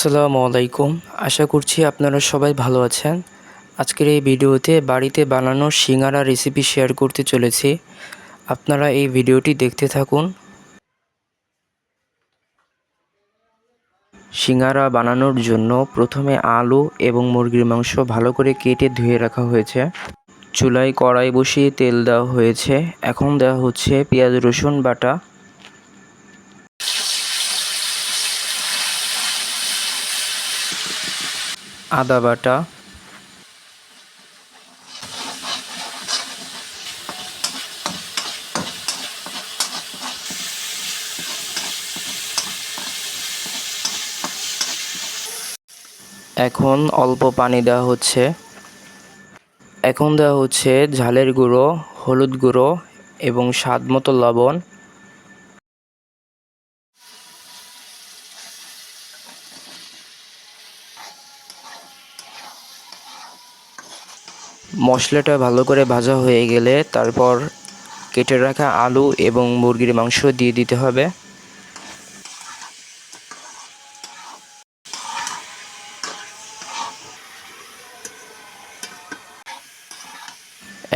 আসসালামু আলাইকুম। আশা করছি আপনারা সবাই ভালো আছেন। আজকের এই ভিডিওতে বাড়িতে বানানো সিঙ্গারা রেসিপি শেয়ার করতে চলেছি। আপনারা এই ভিডিওটি দেখতে থাকুন। সিঙ্গারা বানানোর জন্য প্রথমে আলু এবং মুরগির মাংস ভালো করে কেটে ধুয়ে রাখা হয়েছে। চুলায় কড়াই বসিয়ে তেল দেওয়া হয়েছে। এখন দেওয়া হচ্ছে পেঁয়াজ রসুন বাটা, আদা বাটা, এখন অল্প পানি দেওয়া হচ্ছে। এখন দেওয়া হচ্ছে ঝালের গুঁড়ো, হলুদ গুঁড়ো এবং স্বাদ মতো লবণ। মশলাটা ভালো করে ভাজা হয়ে গেলে তারপর কেটে রাখা আলু এবং মুরগির মাংস দিয়ে দিতে হবে।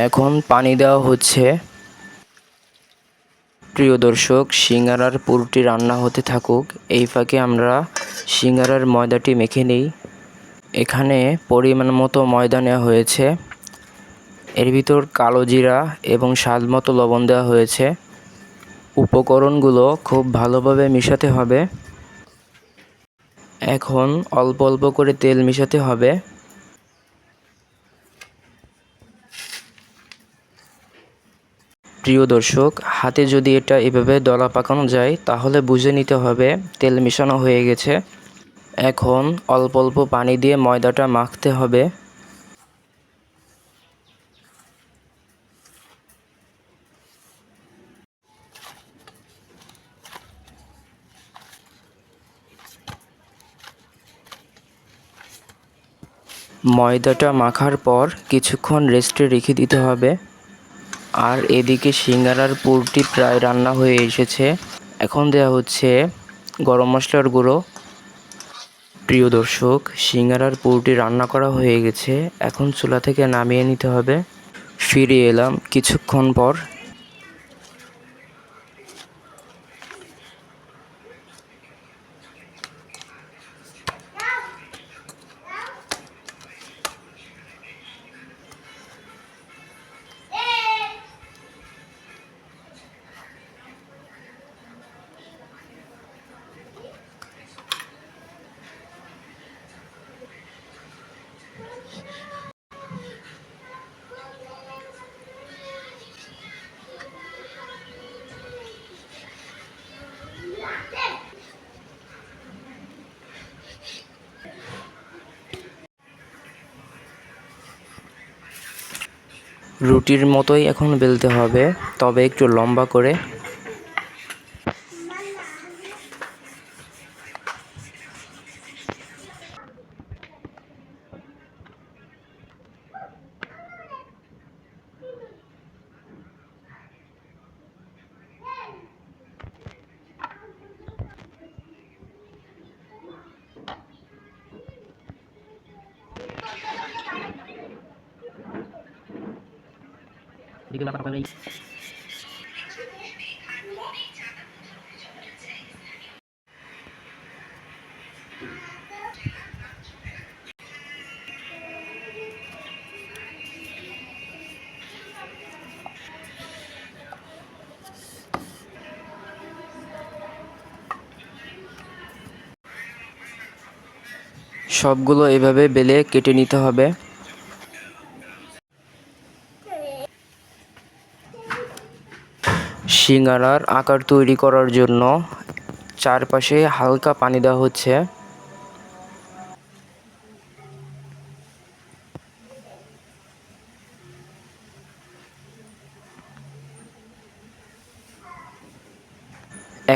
এখন পানি দেওয়া হচ্ছে। প্রিয় দর্শক, সিঙ্গারার পুরটি রান্না হতে থাকুক, এই ফাঁকে আমরা সিঙ্গারার ময়দাটি মেখে নিই। এখানে পরিমাণ মতো ময়দা নেওয়া হয়েছে। এর ভিতর কালো জিরা এবং স্বাদ মতো লবণ দেওয়া হয়েছে। উপকরণগুলো খুব ভালোভাবে মেশাতে হবে। এখন অল্প অল্প করে তেল মেশাতে হবে। প্রিয় দর্শক, হাতে যদি এটা এভাবে দলা পাকানো যায় তাহলে বুঝে নিতে হবে তেল মেশানো হয়ে গেছে। এখন অল্প অল্প পানি দিয়ে ময়দাটা মাখতে হবে। ময়দাটা মাখার পর কিছুক্ষণ রেস্টে রেখে দিতে হবে। আর এদিকে সিঙ্গারার পুরটি প্রায় রান্না হয়ে এসেছে। এখন দেওয়া হচ্ছে গরম মশলার গুঁড়ো। প্রিয় দর্শক, সিঙ্গারার পুরটি রান্না করা হয়ে গেছে। এখন চুলা থেকে নামিয়ে নিতে হবে। ফিরে এলাম কিছুক্ষণ পর। রুটির মতোই এখন বেলতে হবে, তবে একটু লম্বা করে। সবগুলো এভাবে বেলে কেটে নিতে হবে। সিঙ্গারার আকার তৈরি করার জন্য চারপাশে হালকা পানি দেওয়া হচ্ছে।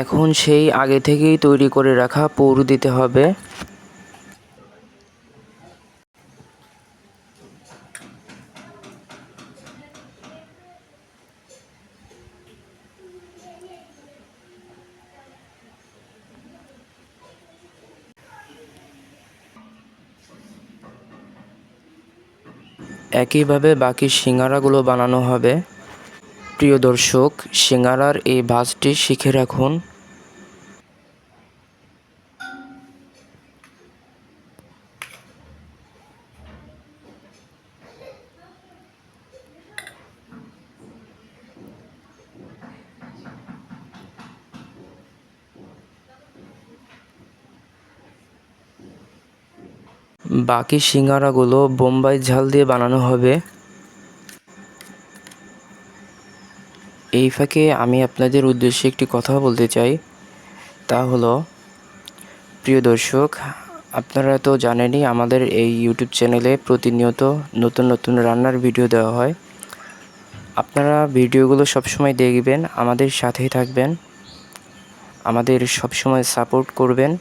এখন সেই আগে থেকেই তৈরি করে রাখা পুর দিতে হবে। একইভাবে বাকি সিঙ্গারাগুলো বানানো হবে। প্রিয় দর্শক, সিঙ্গারার এই ভাঁজটি শিখে রাখুন। বাকি সিঙ্গারাগুলো বোম্বাই ঝাল দিয়ে বানানো হবে। এই ফাঁকে আমি আপনাদের উদ্দেশ্যে একটি কথা বলতে চাই, তা হলো, প্রিয় দর্শক, আপনারা তো জানেনই আমাদের এই ইউটিউব চ্যানেলে প্রতিনিয়ত নতুন নতুন রান্নার ভিডিও দেওয়া হয়। আপনারা ভিডিওগুলো সবসময় দেখবেন, আমাদের সাথেই থাকবেন, আমাদের সবসময় সাপোর্ট করবেন।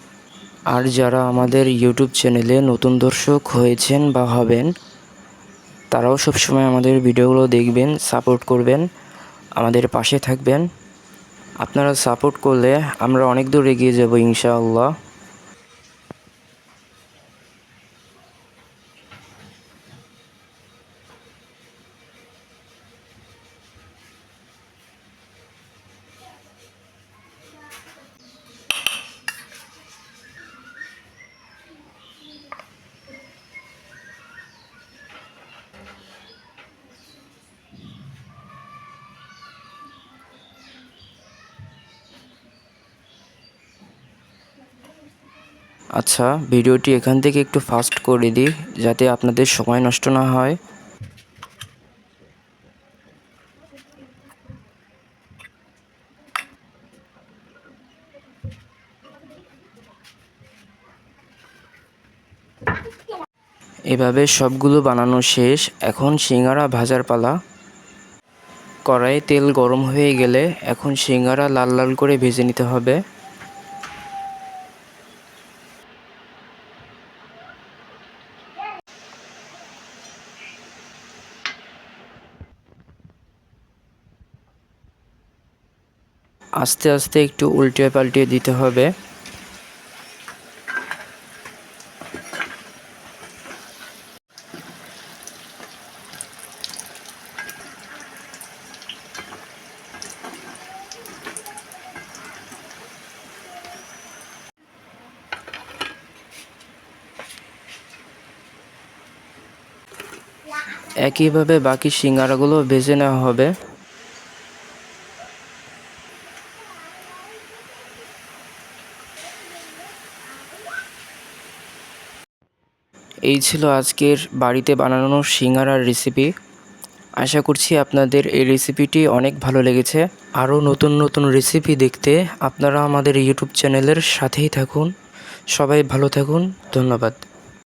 আর যারা আমাদের ইউটিউব চ্যানেলে নতুন দর্শক হয়েছেন বা হবেন, তারাও সবসময় আমাদের ভিডিওগুলো দেখবেন, সাপোর্ট করবেন, আমাদের পাশে থাকবেন। আপনারা সাপোর্ট করলে আমরা অনেক দূর এগিয়ে যাব ইনশাআল্লাহ। আচ্ছা, ভিডিওটি এখান থেকে একটু ফাস্ট করে দিই যাতে আপনাদের সময় নষ্ট না হয়। এভাবে সবগুলো বানানো শেষ। এখন সিঙ্গারা ভাজার পালা। কড়াইয়ে তেল গরম হয়ে গেলে এখন সিঙ্গারা লাল লাল করে ভেজে নিতে হবে। আস্তে আস্তে একটু উল্টে পাল্টে দিতে হবে। একইভাবে বাকি সিঙ্গারাগুলো ভেজে নেওয়া হবে। এই ছিল আজকের বাড়িতে বানানো সিঙ্গারার রেসিপি। আশা করছি আপনাদের এই রেসিপিটি অনেক ভালো লেগেছে। আরও নতুন নতুন রেসিপি দেখতে আপনারা আমাদের ইউটিউব চ্যানেলের সাথেই থাকুন। সবাই ভালো থাকুন। ধন্যবাদ।